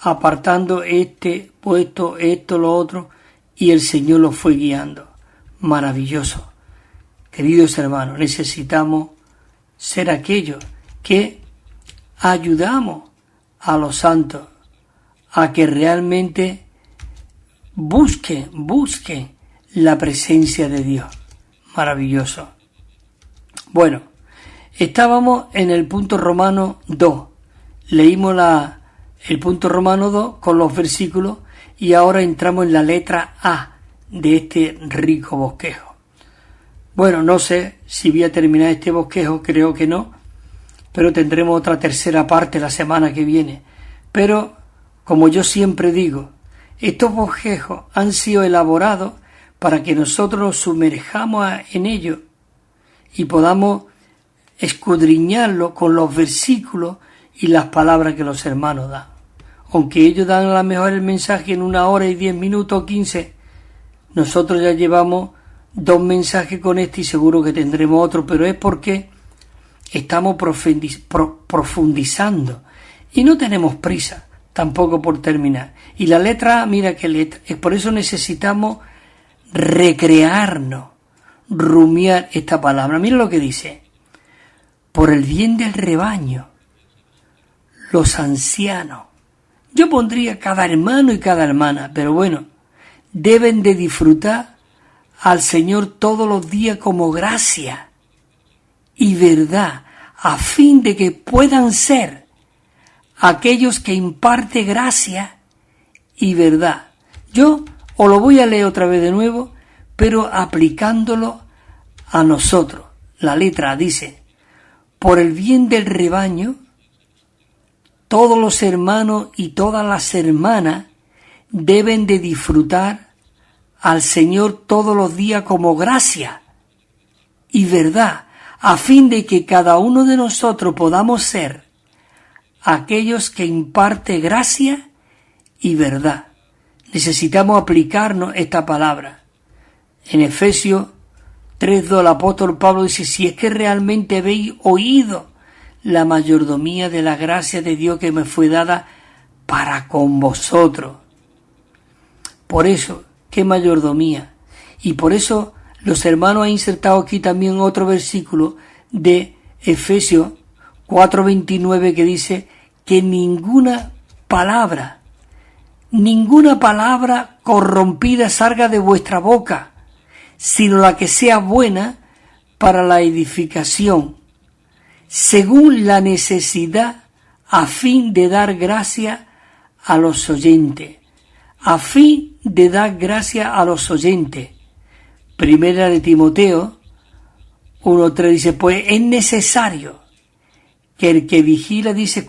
apartando este puesto, esto, lo otro, y el Señor lo fue guiando. Maravilloso. Queridos hermanos, necesitamos ser aquellos que ayudamos a los santos a que realmente busquen la presencia de Dios. Maravilloso. Bueno, estábamos en el punto Romano 2. Leímos el punto Romano 2 con los versículos y ahora entramos en la letra A de este rico bosquejo. Bueno, no sé si voy a terminar este bosquejo, creo que no, pero tendremos otra tercera parte la semana que viene. Pero, como yo siempre digo, estos bosquejos han sido elaborados para que nosotros nos sumerjamos en ellos y podamos escudriñarlo con los versículos y las palabras que los hermanos dan. Aunque ellos dan a lo mejor el mensaje en 1 hora y 10 minutos o 15, nosotros ya llevamos 2 mensajes con este y seguro que tendremos otro, pero es porque estamos profundizando y no tenemos prisa tampoco por terminar. Y la letra A, mira qué letra, es por eso necesitamos recrearnos, rumiar esta palabra. Mira lo que dice: por el bien del rebaño, los ancianos. Yo pondría cada hermano y cada hermana, pero bueno, deben de disfrutar al Señor todos los días como gracia y verdad, a fin de que puedan ser aquellos que imparte gracia y verdad. Yo os lo voy a leer otra vez de nuevo, pero aplicándolo a nosotros. La letra dice: por el bien del rebaño, todos los hermanos y todas las hermanas deben de disfrutar al Señor todos los días como gracia y verdad, a fin de que cada uno de nosotros podamos ser aquellos que imparte gracia y verdad. Necesitamos aplicarnos esta palabra. En Efesios 3:2 el apóstol Pablo dice: si es que realmente habéis oído la mayordomía de la gracia de Dios que me fue dada para con vosotros. Por eso qué mayordomía. Y por eso los hermanos han insertado aquí también otro versículo de Efesios 4:29 que dice que ninguna palabra corrompida salga de vuestra boca, sino la que sea buena para la edificación, según la necesidad, a fin de dar gracia a los oyentes. A fin de dar gracia a los oyentes. Primera de Timoteo 1:3 dice, pues es necesario que el que vigila, dice,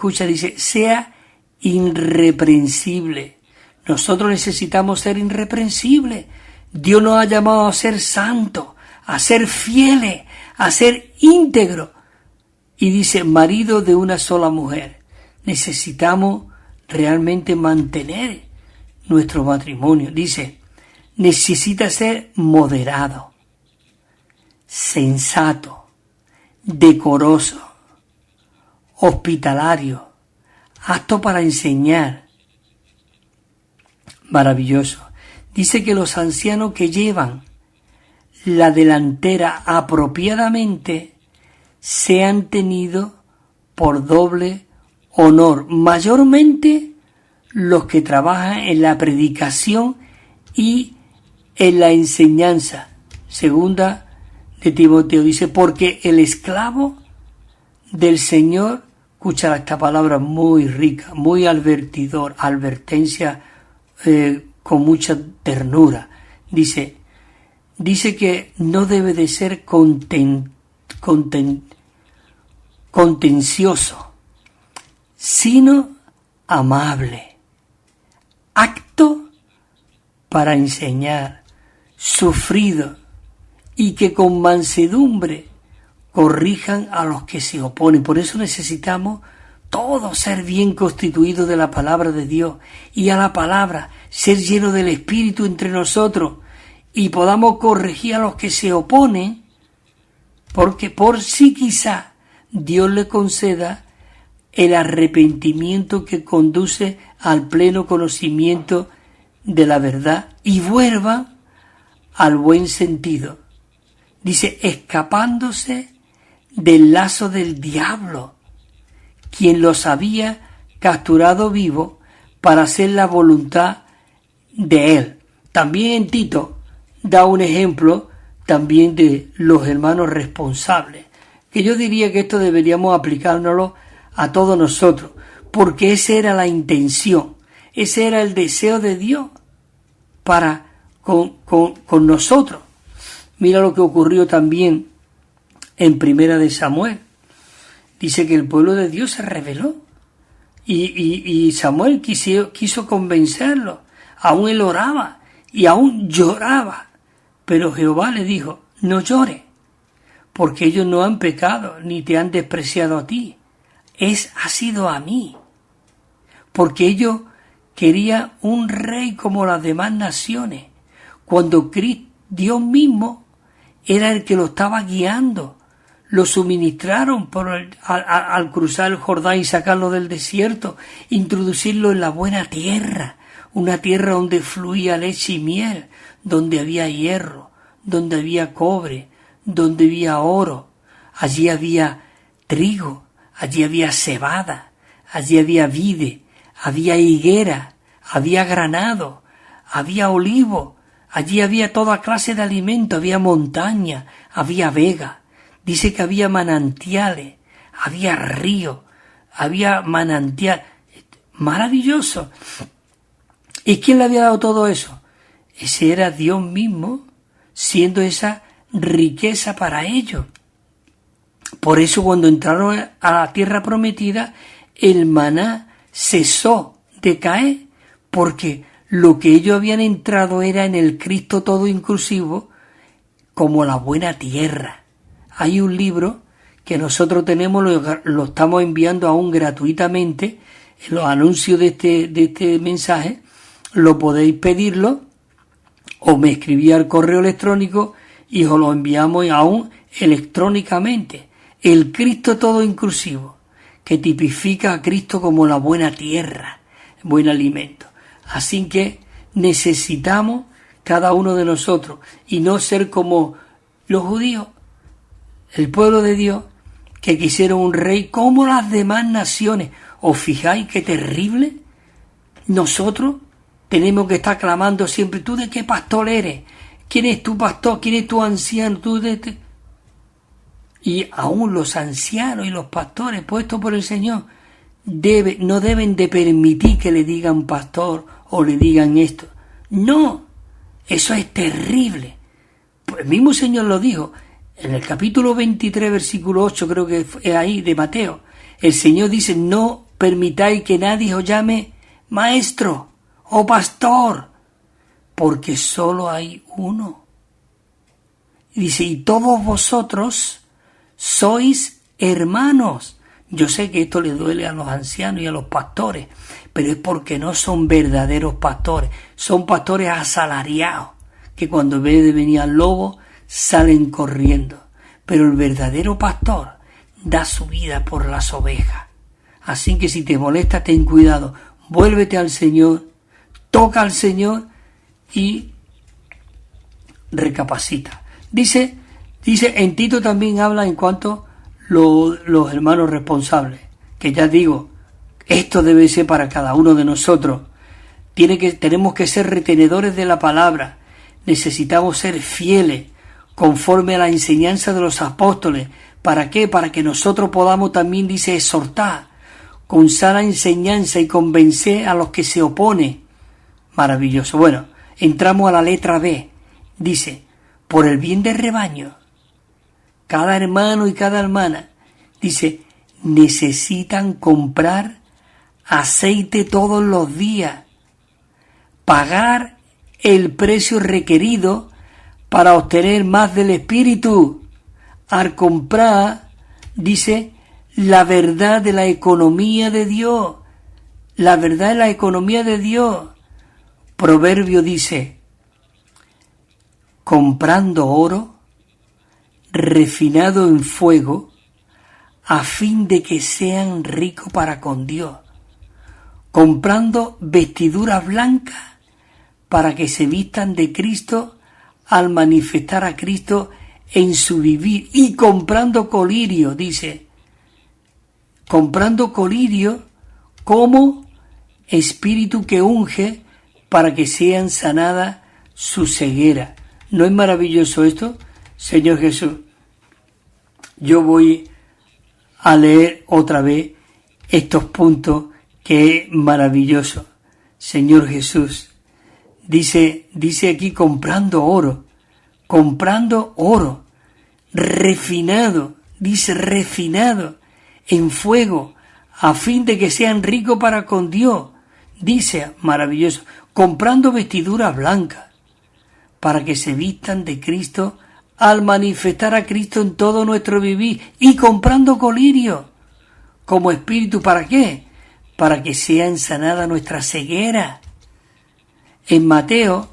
sea irreprensible. Nosotros necesitamos ser irreprensibles. Dios nos ha llamado a ser santos, a ser fieles, a ser íntegros. Y dice, marido de una sola mujer. Necesitamos realmente mantener nuestro matrimonio. Dice, necesita ser moderado, sensato, decoroso, hospitalario, apto para enseñar. Maravilloso. Dice que los ancianos que llevan la delantera apropiadamente sean tenidos por doble honor, mayormente los que trabajan en la predicación y en la enseñanza. Segunda de Timoteo dice, porque el esclavo del Señor, escucha esta palabra muy rica, muy advertencia con mucha ternura. Dice que no debe de ser contencioso, sino amable, apto para enseñar, sufrido, y que con mansedumbre corrijan a los que se oponen. Por eso necesitamos todos ser bien constituidos de la palabra de Dios, y a la palabra ser lleno del Espíritu entre nosotros, y podamos corregir a los que se oponen, porque por si quizá Dios le conceda el arrepentimiento que conduce al pleno conocimiento de la verdad y vuelva al buen sentido. Dice, escapándose del lazo del diablo, quien los había capturado vivo para hacer la voluntad de él. También en Tito da un ejemplo también de los hermanos responsables, que yo diría que esto deberíamos aplicárnoslo a todos nosotros, porque esa era la intención, ese era el deseo de Dios para con nosotros. Mira lo que ocurrió también en Primera de Samuel. Dice que el pueblo de Dios se rebeló y Samuel quiso convencerlo. Aún él oraba y aún lloraba, pero Jehová le dijo, no llores, porque ellos no han pecado ni te han despreciado a ti, ha sido a mí, porque ellos querían un rey como las demás naciones, cuando Dios mismo era el que lo estaba guiando. Lo suministraron al cruzar el Jordán y sacarlo del desierto, introducirlo en la buena tierra, una tierra donde fluía leche y miel, donde había hierro, donde había cobre, donde había oro. Allí había trigo, allí había cebada, allí había vide, había higuera, había granado, había olivo, allí había toda clase de alimento, había montaña, había vega. Dice que había manantiales, había río, había manantial. Maravilloso. ¿Y quién le había dado todo eso? Ese era Dios mismo, siendo esa riqueza para ellos. Por eso cuando entraron a la tierra prometida, el maná cesó de caer, porque lo que ellos habían entrado era en el Cristo todo inclusivo, como la buena tierra. Hay un libro que nosotros tenemos, lo estamos enviando aún gratuitamente, en los anuncios de este mensaje, lo podéis pedirlo, o me escribí al correo electrónico y os lo enviamos aún electrónicamente. El Cristo todo inclusivo, que tipifica a Cristo como la buena tierra, buen alimento. Así que necesitamos cada uno de nosotros, y no ser como los judíos, el pueblo de Dios, que quisieron un rey como las demás naciones. ¿Os fijáis qué terrible? Nosotros tenemos que estar clamando siempre, ¿tú de qué pastor eres? ¿Quién es tu pastor? ¿Quién es tu anciano? Y aún los ancianos y los pastores puestos por el Señor no deben de permitir que le digan pastor o le digan esto. No, eso es terrible. Pues el mismo Señor lo dijo en el capítulo 23, versículo 8, creo que es ahí, de Mateo. El Señor dice, no permitáis que nadie os llame maestro o pastor, porque solo hay uno. Y dice, y todos vosotros sois hermanos. Yo sé que esto le duele a los ancianos y a los pastores, pero es porque no son verdaderos pastores. Son pastores asalariados, que cuando ven de venir al lobo, salen corriendo. Pero el verdadero pastor da su vida por las ovejas. Así que si te molesta, ten cuidado. Vuélvete al Señor, toca al Señor y recapacita. Dice, en Tito también habla en cuanto los hermanos responsables, que ya digo, esto debe ser para cada uno de nosotros. Tenemos que ser retenedores de la palabra, necesitamos ser fieles, conforme a la enseñanza de los apóstoles. ¿Para qué? Para que nosotros podamos también, dice, exhortar, con sana enseñanza y convencer a los que se oponen. Maravilloso. Bueno, entramos a la letra B. Dice, por el bien del rebaño, cada hermano y cada hermana, dice, necesitan comprar aceite todos los días, pagar el precio requerido para obtener más del Espíritu. Al comprar, dice, la verdad de la economía de Dios. La verdad de la economía de Dios. Proverbio dice, comprando oro refinado en fuego, a fin de que sean ricos para con Dios, comprando vestiduras blancas para que se vistan de Cristo al manifestar a Cristo en su vivir, y comprando colirio, dice, comprando colirio como espíritu que unge para que sean sanadas su ceguera. ¿No es maravilloso esto? Señor Jesús, yo voy a leer otra vez estos puntos que es maravilloso. Señor Jesús, dice aquí comprando oro, refinado, dice refinado en fuego, a fin de que sean ricos para con Dios. Dice, maravilloso, comprando vestiduras blancas, para que se vistan de Cristo al manifestar a Cristo en todo nuestro vivir, y comprando colirio como espíritu, ¿para qué? Para que sea sanada nuestra ceguera. En Mateo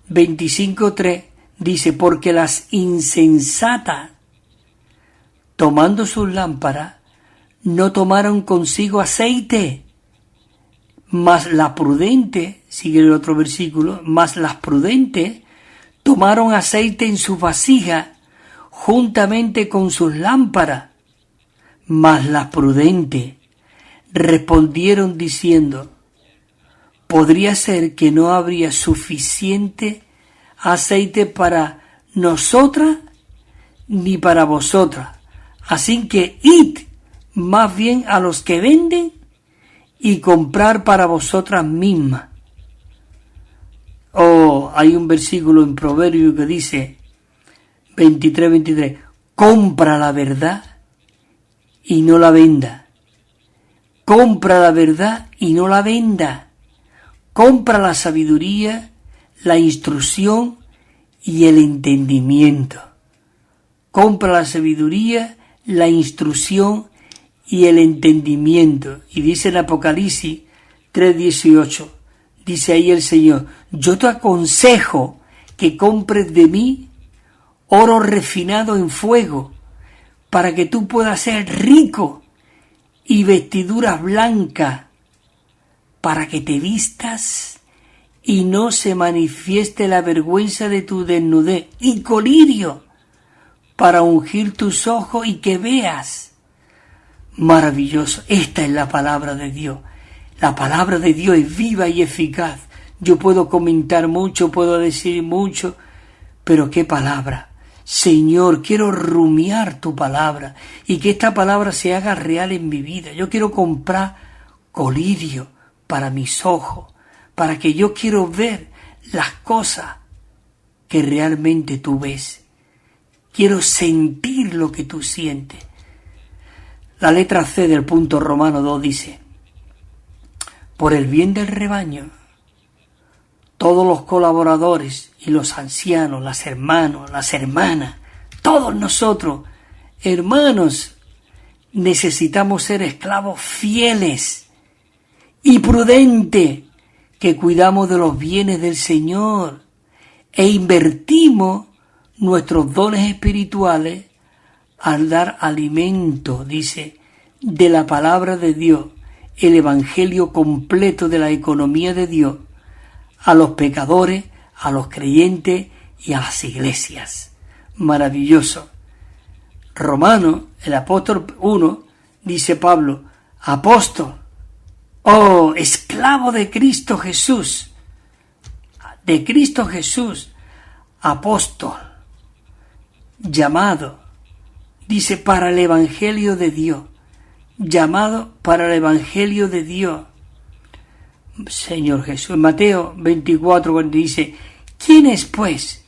25:3 dice, porque las insensatas, tomando sus lámparas, no tomaron consigo aceite, mas la prudente, sigue el otro versículo, mas las prudentes tomaron aceite en sus vasijas juntamente con sus lámparas. Mas las prudentes respondieron diciendo, podría ser que no habría suficiente aceite para nosotras ni para vosotras. Así que id más bien a los que venden y comprar para vosotras mismas. Hay un versículo en Proverbio que dice 23, compra la verdad y no la venda. Compra la verdad y no la venda. Compra la sabiduría, la instrucción y el entendimiento. Compra la sabiduría, la instrucción y el entendimiento. Y dice en Apocalipsis 3:18, dice ahí el Señor, yo te aconsejo que compres de mí oro refinado en fuego, para que tú puedas ser rico, y vestiduras blancas, para que te vistas y no se manifieste la vergüenza de tu desnudez, y colirio para ungir tus ojos y que veas. Maravilloso, esta es la palabra de Dios. La palabra de Dios es viva y eficaz. Yo puedo comentar mucho, puedo decir mucho, pero qué palabra. Señor, quiero rumiar tu palabra y que esta palabra se haga real en mi vida. Yo quiero comprar colirio para mis ojos, para que yo quiero ver las cosas que realmente tú ves. Quiero sentir lo que tú sientes. La letra C del punto Romano 2 dice: por el bien del rebaño, todos los colaboradores y los ancianos, las hermanos, las hermanas, todos nosotros, hermanos, necesitamos ser esclavos fieles y prudentes, que cuidamos de los bienes del Señor e invertimos nuestros dones espirituales al dar alimento, dice, de la palabra de Dios, el evangelio completo de la economía de Dios, a los pecadores, a los creyentes y a las iglesias. Maravilloso. Romano, el apóstol 1, dice Pablo, apóstol, oh, esclavo de Cristo Jesús, apóstol, llamado, dice, para el evangelio de Dios, llamado para el evangelio de Dios. Señor Jesús, en Mateo 24, cuando dice, ¿quién es pues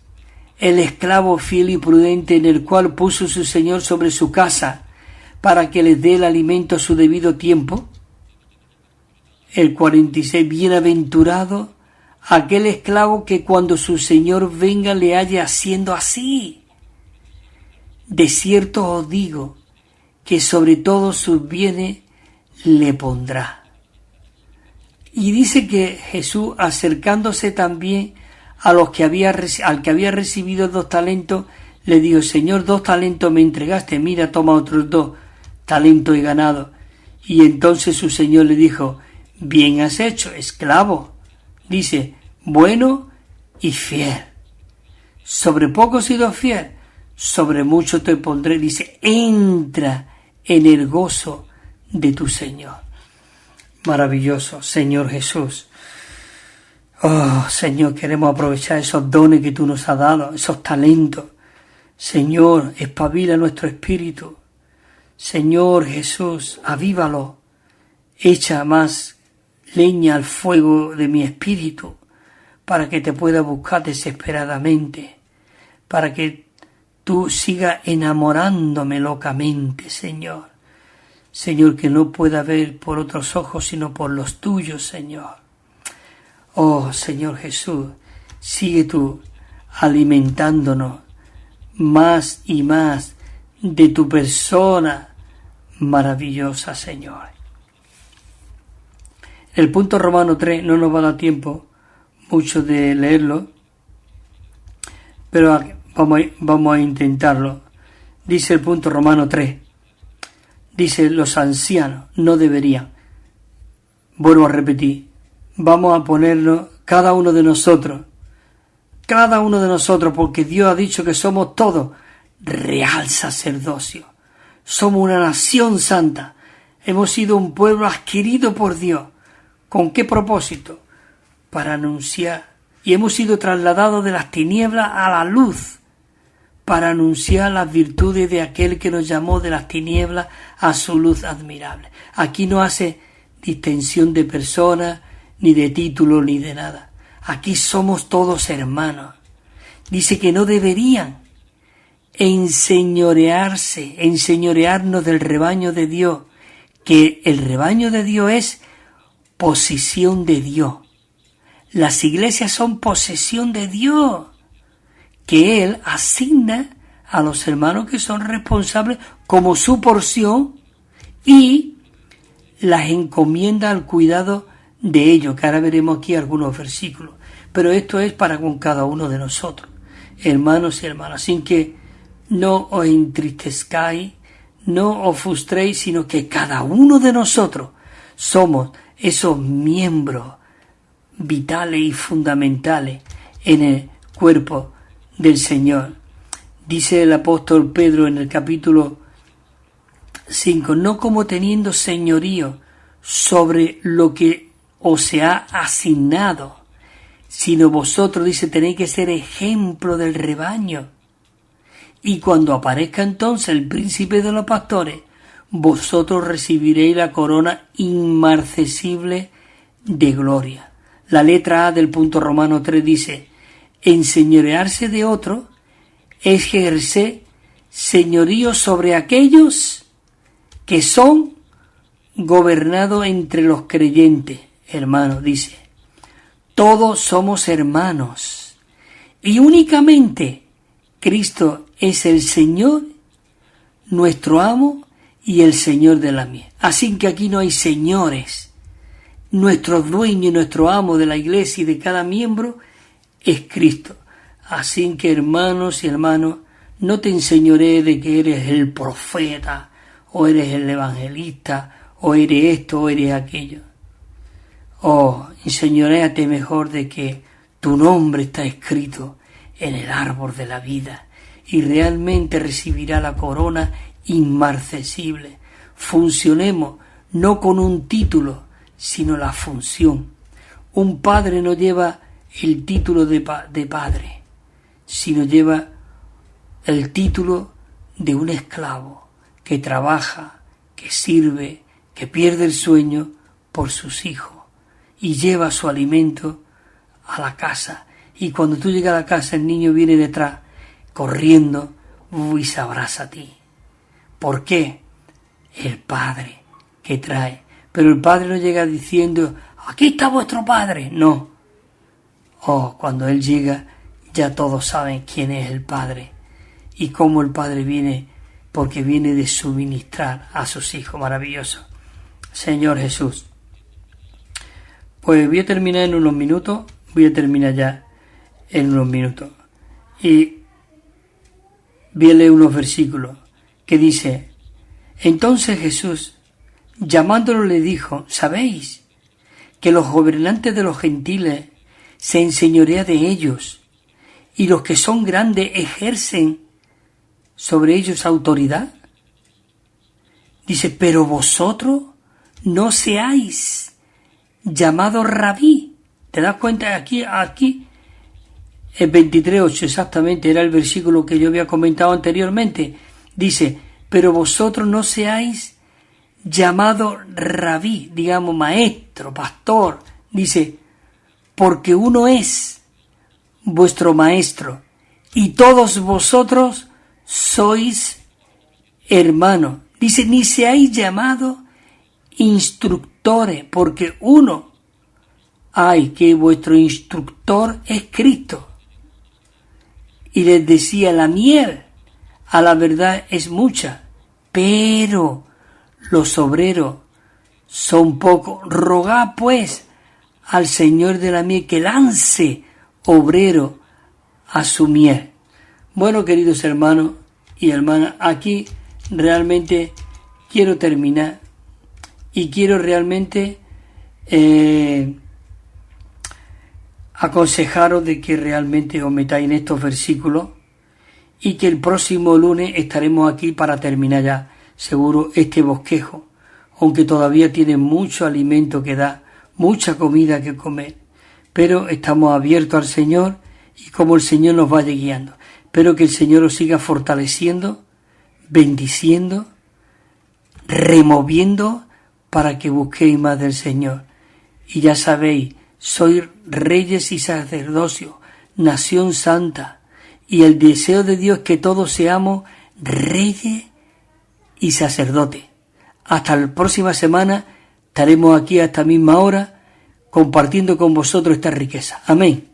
el esclavo fiel y prudente en el cual puso su Señor sobre su casa para que les dé el alimento a su debido tiempo? El 46, bienaventurado aquel esclavo que cuando su Señor venga le halle haciendo así. De cierto os digo que sobre todos sus bienes le pondrá. Y dice que Jesús, acercándose también a los que al que había recibido 2 talentos, le dijo, Señor, 2 talentos me entregaste, mira, toma otros 2 talentos he ganado. Y entonces su Señor le dijo, bien has hecho, esclavo, dice, bueno y fiel. Sobre poco has sido fiel, sobre mucho te pondré, dice, entra en el gozo de tu Señor. Maravilloso, Señor Jesús. Oh, Señor, queremos aprovechar esos dones que tú nos has dado, esos talentos. Señor, espabila nuestro espíritu. Señor Jesús, avívalo. Echa más leña al fuego de mi espíritu para que te pueda buscar desesperadamente, para que tú sigas enamorándome locamente, Señor. Señor, que no pueda ver por otros ojos, sino por los tuyos, Señor. Oh, Señor Jesús, sigue tú alimentándonos más y más de tu persona maravillosa, Señor. El punto Romano 3 no nos va a dar tiempo mucho de leerlo, pero vamos a intentarlo. Dice el punto Romano 3. Dice, los ancianos no deberían. Vuelvo a repetir, vamos a ponernos cada uno de nosotros, porque Dios ha dicho que somos todos real sacerdocio. Somos una nación santa. Hemos sido un pueblo adquirido por Dios. ¿Con qué propósito? Para anunciar. Y hemos sido trasladados de las tinieblas a la luz, para anunciar las virtudes de aquel que nos llamó de las tinieblas a su luz admirable. Aquí no hace distinción de personas, ni de título, ni de nada. Aquí somos todos hermanos. Dice que no deberían enseñorearnos del rebaño de Dios, que el rebaño de Dios es posesión de Dios. Las iglesias son posesión de Dios, que Él asigna a los hermanos que son responsables como su porción y las encomienda al cuidado de ellos, que ahora veremos aquí algunos versículos. Pero esto es para con cada uno de nosotros, hermanos y hermanas. Así que no os entristezcáis, no os frustréis, sino que cada uno de nosotros somos esos miembros vitales y fundamentales en el cuerpo del Señor. Dice el apóstol Pedro en el capítulo 5, no como teniendo señorío sobre lo que os se ha asignado, sino vosotros, dice, tenéis que ser ejemplo del rebaño. Y cuando aparezca entonces el príncipe de los pastores, vosotros recibiréis la corona inmarcesible de gloria. La letra A del punto Romano 3 dice, enseñorearse de otro es ejercer señorío sobre aquellos que son gobernados entre los creyentes. Hermanos, dice, todos somos hermanos y únicamente Cristo es el Señor, nuestro amo y el Señor de la mies. Así que aquí no hay señores. Nuestro dueño y nuestro amo de la iglesia y de cada miembro es Cristo. Así que, hermanos y hermanos, no te enseñorees de que eres el profeta, o eres el evangelista, o eres esto, o eres aquello. Enseñoréate mejor de que tu nombre está escrito en el árbol de la vida y realmente recibirá la corona inmarcesible. Funcionemos no con un título, sino la función. Un padre no lleva el título de padre, sino lleva el título de un esclavo que trabaja, que sirve, que pierde el sueño por sus hijos y lleva su alimento a la casa. Y cuando tú llegas a la casa, el niño viene detrás, corriendo, y se abraza a ti. ¿Por qué? El padre que trae. Pero el padre no llega diciendo, aquí está vuestro padre. No. Cuando él llega, ya todos saben quién es el padre y cómo el padre viene, porque viene de suministrar a sus hijos. Maravilloso. Señor Jesús. Pues voy a terminar en unos minutos. Voy a terminar ya en unos minutos. Y voy a leer unos versículos que dice, entonces Jesús, llamándolo, le dijo, ¿sabéis que los gobernantes de los gentiles se enseñorean de ellos y los que son grandes ejercen sobre ellos autoridad? Dice, pero vosotros no seáis llamados rabí. ¿Te das cuenta? Aquí, el 23:8 exactamente era el versículo que yo había comentado anteriormente. Dice, pero vosotros no seáis llamados rabí, digamos maestro, pastor. Dice, porque uno es vuestro maestro y todos vosotros sois hermanos. Dice, ni seáis llamados instructores, porque uno hay, que vuestro instructor es Cristo. Y les decía, la miel a la verdad es mucha, pero los obreros son pocos. Rogad pues al Señor de la miel que lance obrero a su miel. Bueno, queridos hermanos y hermanas, aquí realmente quiero terminar y quiero realmente aconsejaros de que realmente os metáis en estos versículos y que el próximo lunes estaremos aquí para terminar ya seguro este bosquejo, aunque todavía tiene mucho alimento que dar, mucha comida que comer, pero estamos abiertos al Señor y como el Señor nos vaya guiando. Espero que el Señor os siga fortaleciendo, bendiciendo, removiendo para que busquéis más del Señor. Y ya sabéis, sois reyes y sacerdocio, nación santa, y el deseo de Dios es que todos seamos reyes y sacerdotes. Hasta la próxima semana estaremos aquí a esta misma hora compartiendo con vosotros esta riqueza. Amén.